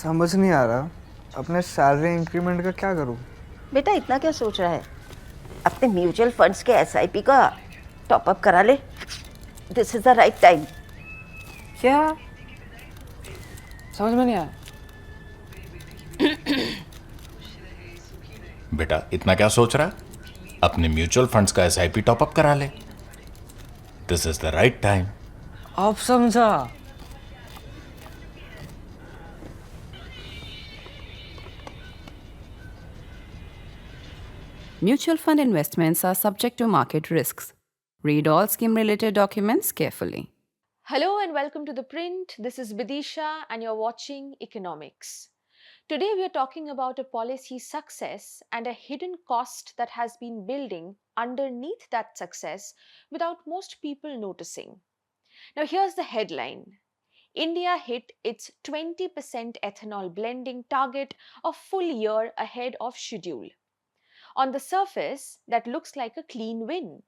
समझ नहीं आ रहा अपने सैलरी इंक्रीमेंट का क्या करूं। बेटा इतना क्या सोच रहा है? अपने म्यूचुअल फंड्स के एसआईपी का टॉप अप करा ले। This is the right time. क्या? समझ में नहीं आया। बेटा इतना क्या सोच रहा है? अपने म्यूचुअल फंड्स का एसआईपी टॉपअप करा ले। This is the right time. अब समझा। Mutual fund investments are subject to market risks. Read all scheme related documents carefully. Hello and welcome to ThePrint. This is Bidisha and you're watching Economics. Today we are talking about a policy success and a hidden cost that has been building underneath that success without most people noticing. Now here's the headline. India hit its 20% ethanol blending target a full year ahead of schedule. On the surface, that looks like a clean win.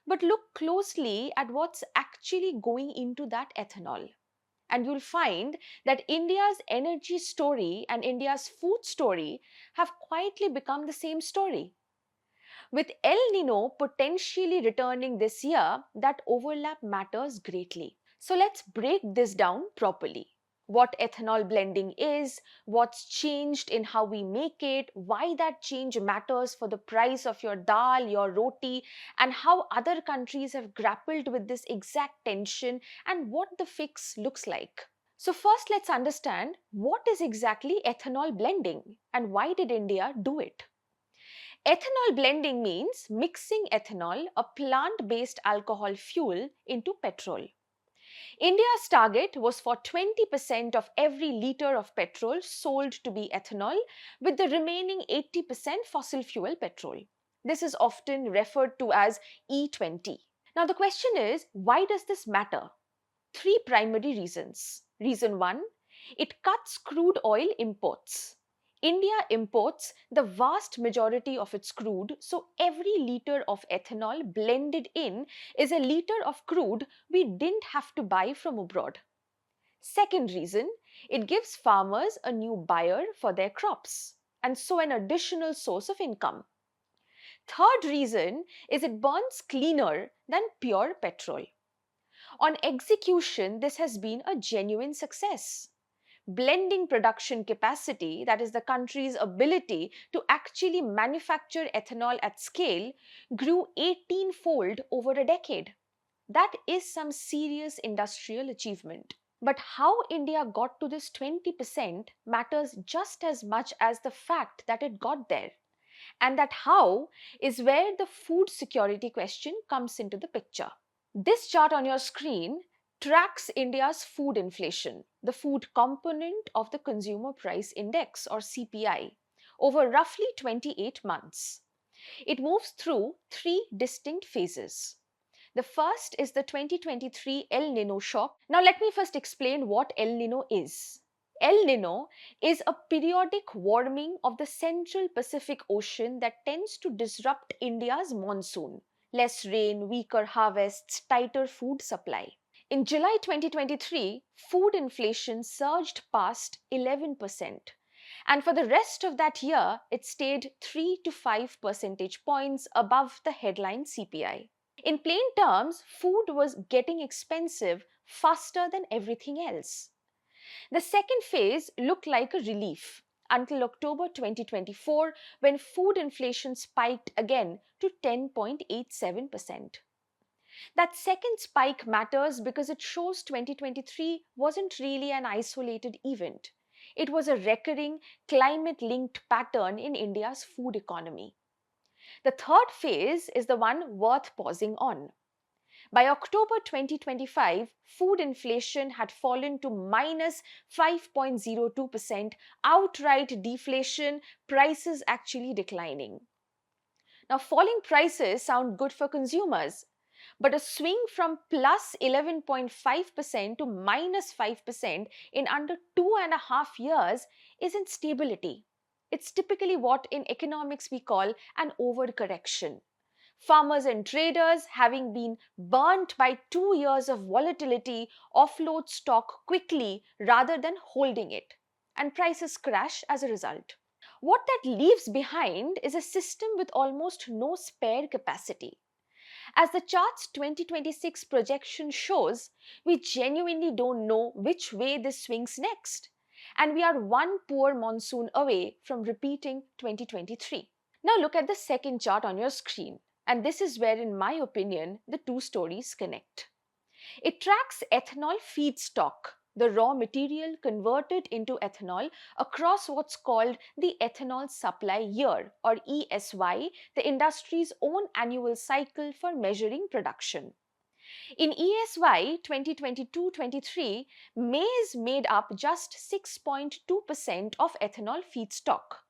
But look closely at what's actually going into that ethanol. And you'll find that India's energy story and India's food story have quietly become the same story. With El Nino potentially returning this year, that overlap matters greatly. So let's break this down properly. What ethanol blending is, what's changed in how we make it, why that change matters for the price of your dal, your roti, and how other countries have grappled with this exact tension and what the fix looks like. So first let's understand what is exactly ethanol blending and why did India do it? Ethanol blending means mixing ethanol, a plant-based alcohol fuel, into petrol. India's target was for 20% of every litre of petrol sold to be ethanol, with the remaining 80% fossil fuel petrol. This is often referred to as E20. Now the question is, why does this matter? Three primary reasons. Reason 1, it cuts crude oil imports. India imports the vast majority of its crude, so every litre of ethanol blended in is a litre of crude we didn't have to buy from abroad. Second reason, it gives farmers a new buyer for their crops and so an additional source of income. Third reason is it burns cleaner than pure petrol. On execution, this has been a genuine success. Blending production capacity, that is the country's ability to actually manufacture ethanol at scale, grew 18-fold over a decade. That is some serious industrial achievement. But how India got to this 20% matters just as much as the fact that it got there. And that how is where the food security question comes into the picture. This chart on your screen tracks India's food inflation, the food component of the Consumer Price Index or CPI, over roughly 28 months. It moves through three distinct phases. The first is the 2023 El Nino shock. Now let me first explain what El Nino is. El Nino is a periodic warming of the central Pacific Ocean that tends to disrupt India's monsoon. Less rain, weaker harvests, tighter food supply. In July 2023, food inflation surged past 11%. And for the rest of that year, it stayed 3 to 5 percentage points above the headline CPI. In plain terms, food was getting expensive faster than everything else. The second phase looked like a relief until October 2024 when food inflation spiked again to 10.87%. That second spike matters because it shows 2023 wasn't really an isolated event. It was a recurring climate-linked pattern in India's food economy. The third phase is the one worth pausing on. By October 2025, food inflation had fallen to minus 5.02%, outright deflation, prices actually declining. Now, falling prices sound good for consumers, but a swing from plus 11.5% to minus 5% in under 2.5 years isn't stability. It's typically what in economics we call an overcorrection. Farmers and traders, having been burnt by 2 years of volatility, offload stock quickly rather than holding it. and prices crash as a result. What that leaves behind is a system with almost no spare capacity. As the chart's 2026 projection shows, we genuinely don't know which way this swings next, and we are one poor monsoon away from repeating 2023. Now look at the second chart on your screen, and this is where, in my opinion, the two stories connect. It tracks ethanol feedstock, the raw material converted into ethanol, across what's called the ethanol supply year, or ESY, the industry's own annual cycle for measuring production. In ESY 2022-23, maize made up just 6.2% of ethanol feedstock.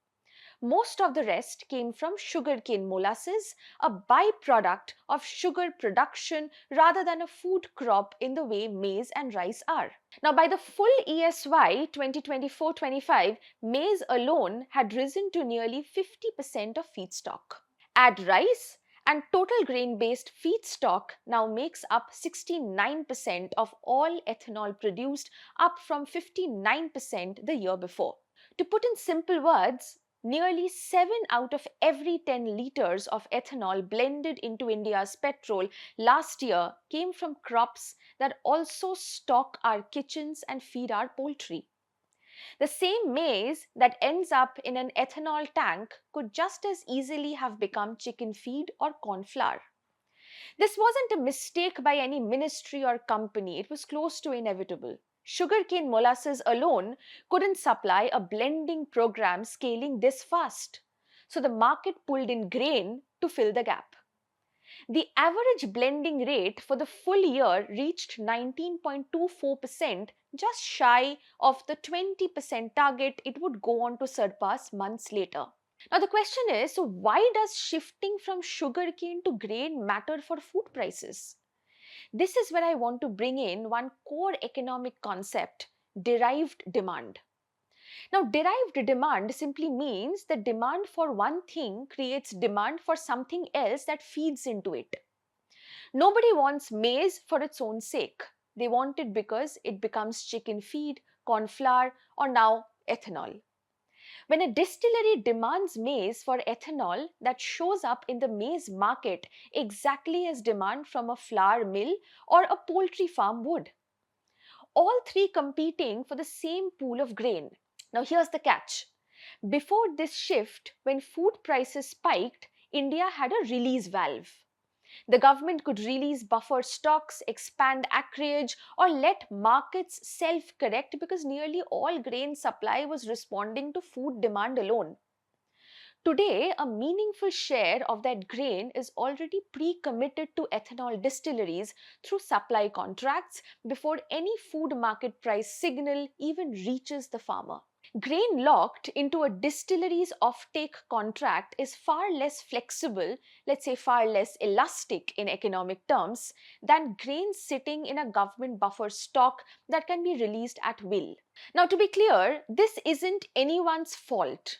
Most of the rest came from sugarcane molasses, a byproduct of sugar production rather than a food crop in the way maize and rice are. Now, by the full ESY 2024-25, maize alone had risen to nearly 50% of feedstock. Add rice, and total grain-based feedstock now makes up 69% of all ethanol produced, up from 59% the year before. To put in simple words, nearly 7 out of every 10 liters of ethanol blended into India's petrol last year came from crops that also stock our kitchens and feed our poultry. The same maize that ends up in an ethanol tank could just as easily have become chicken feed or corn flour. This wasn't a mistake by any ministry or company, it was close to inevitable. Sugarcane molasses alone couldn't supply a blending program scaling this fast, so the market pulled in grain to fill the gap. The average blending rate for the full year reached 19.24%, just shy of the 20% target it would go on to surpass months later. Now the question is, so why does shifting from sugarcane to grain matter for food prices? This is where I want to bring in one core economic concept, derived demand. Now, derived demand simply means that demand for one thing creates demand for something else that feeds into it. Nobody wants maize for its own sake. They want it because it becomes chicken feed, corn flour, or now ethanol. When a distillery demands maize for ethanol, that shows up in the maize market exactly as demand from a flour mill or a poultry farm would. All three competing for the same pool of grain. Now here's the catch. Before this shift, when food prices spiked, India had a release valve. The government could release buffer stocks, expand acreage, or let markets self-correct because nearly all grain supply was responding to food demand alone. Today, a meaningful share of that grain is already pre-committed to ethanol distilleries through supply contracts before any food market price signal even reaches the farmer. Grain locked into a distillery's offtake contract is far less flexible, let's say far less elastic in economic terms, than grain sitting in a government buffer stock that can be released at will. Now, to be clear, this isn't anyone's fault.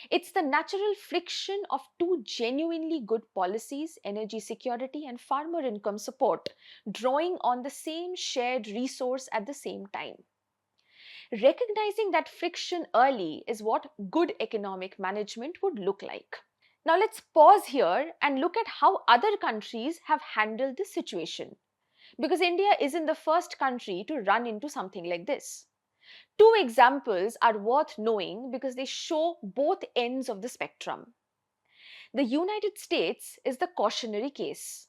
It's the natural friction of two genuinely good policies, energy security and farmer income support, drawing on the same shared resource at the same time. Recognizing that friction early is what good economic management would look like. Now let's pause here and look at how other countries have handled this situation, because India isn't the first country to run into something like this. Two examples are worth knowing because they show both ends of the spectrum. The United States is the cautionary case.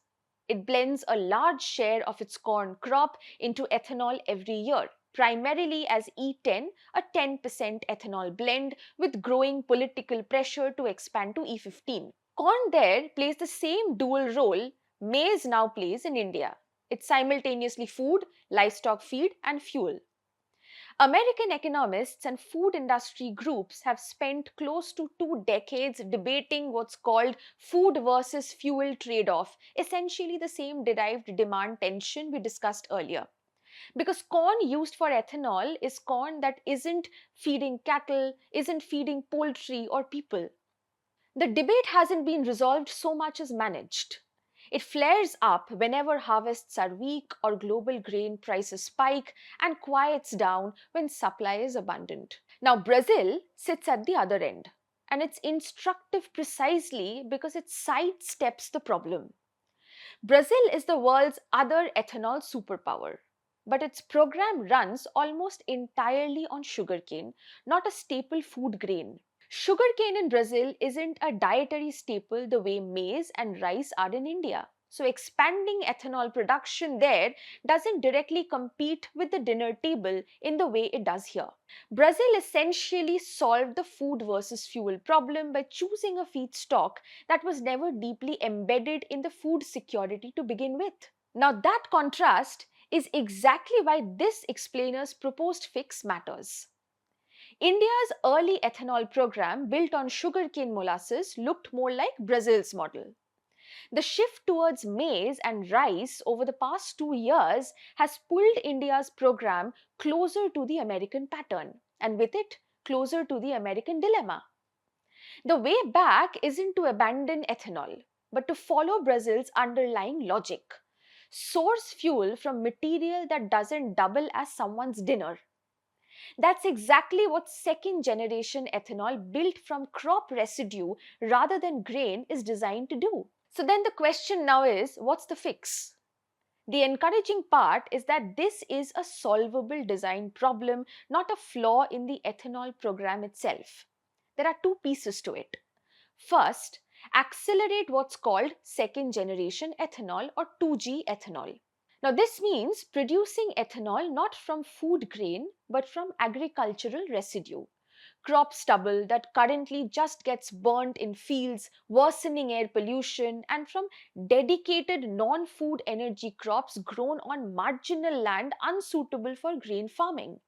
It blends a large share of its corn crop into ethanol every year, primarily as E10, a 10% ethanol blend, with growing political pressure to expand to E15. Corn there plays the same dual role maize now plays in India. It's simultaneously food, livestock feed, and fuel. American economists and food industry groups have spent close to 2 decades debating what's called food versus fuel trade-off, essentially the same derived demand tension we discussed earlier. Because corn used for ethanol is corn that isn't feeding cattle, isn't feeding poultry or people. The debate hasn't been resolved so much as managed. It flares up whenever harvests are weak or global grain prices spike and quiets down when supply is abundant. Now, Brazil sits at the other end, and it's instructive precisely because it sidesteps the problem. Brazil is the world's other ethanol superpower, but its program runs almost entirely on sugarcane, not a staple food grain. Sugarcane in Brazil isn't a dietary staple the way maize and rice are in India. So, expanding ethanol production there doesn't directly compete with the dinner table in the way it does here. Brazil essentially solved the food versus fuel problem by choosing a feedstock that was never deeply embedded in the food security to begin with. Now, that contrast is exactly why this explainer's proposed fix matters. India's early ethanol program, built on sugarcane molasses, looked more like Brazil's model. The shift towards maize and rice over the past 2 years has pulled India's program closer to the American pattern, and with it, closer to the American dilemma. The way back isn't to abandon ethanol, but to follow Brazil's underlying logic. Source fuel from material that doesn't double as someone's dinner. That's exactly what second generation ethanol built from crop residue rather than grain is designed to do. So then the question now is, what's the fix? The encouraging part is that this is a solvable design problem, not a flaw in the ethanol program itself. There are two pieces to it. First, accelerate what's called second generation ethanol or 2G ethanol. Now, this means producing ethanol not from food grain but from agricultural residue. Crop stubble that currently just gets burnt in fields, worsening air pollution, and from dedicated non food energy crops grown on marginal land unsuitable for grain farming.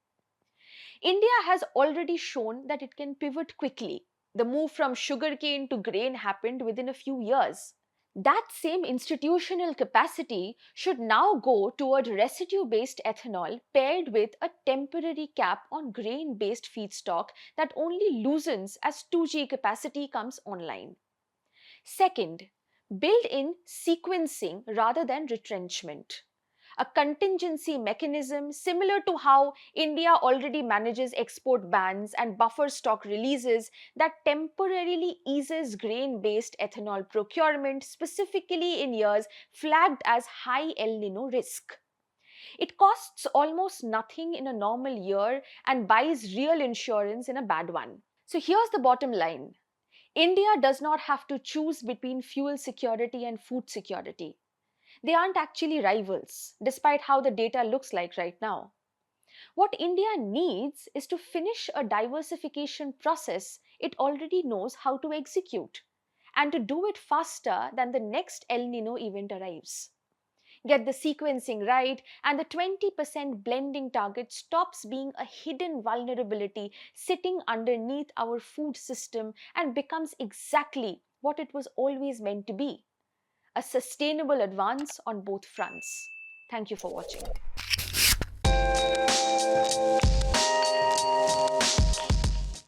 India has already shown that it can pivot quickly. The move from sugarcane to grain happened within a few years. That same institutional capacity should now go toward residue-based ethanol paired with a temporary cap on grain-based feedstock that only loosens as 2G capacity comes online. Second, build in sequencing rather than retrenchment. A contingency mechanism similar to how India already manages export bans and buffer stock releases that temporarily eases grain-based ethanol procurement, specifically in years flagged as high El Nino risk. It costs almost nothing in a normal year and buys real insurance in a bad one. So here's the bottom line. India does not have to choose between fuel security and food security. They aren't actually rivals, despite how the data looks like right now. What India needs is to finish a diversification process it already knows how to execute, and to do it faster than the next El Nino event arrives. Get the sequencing right, and the 20% blending target stops being a hidden vulnerability sitting underneath our food system and becomes exactly what it was always meant to be: a sustainable advance on both fronts. Thank you for watching.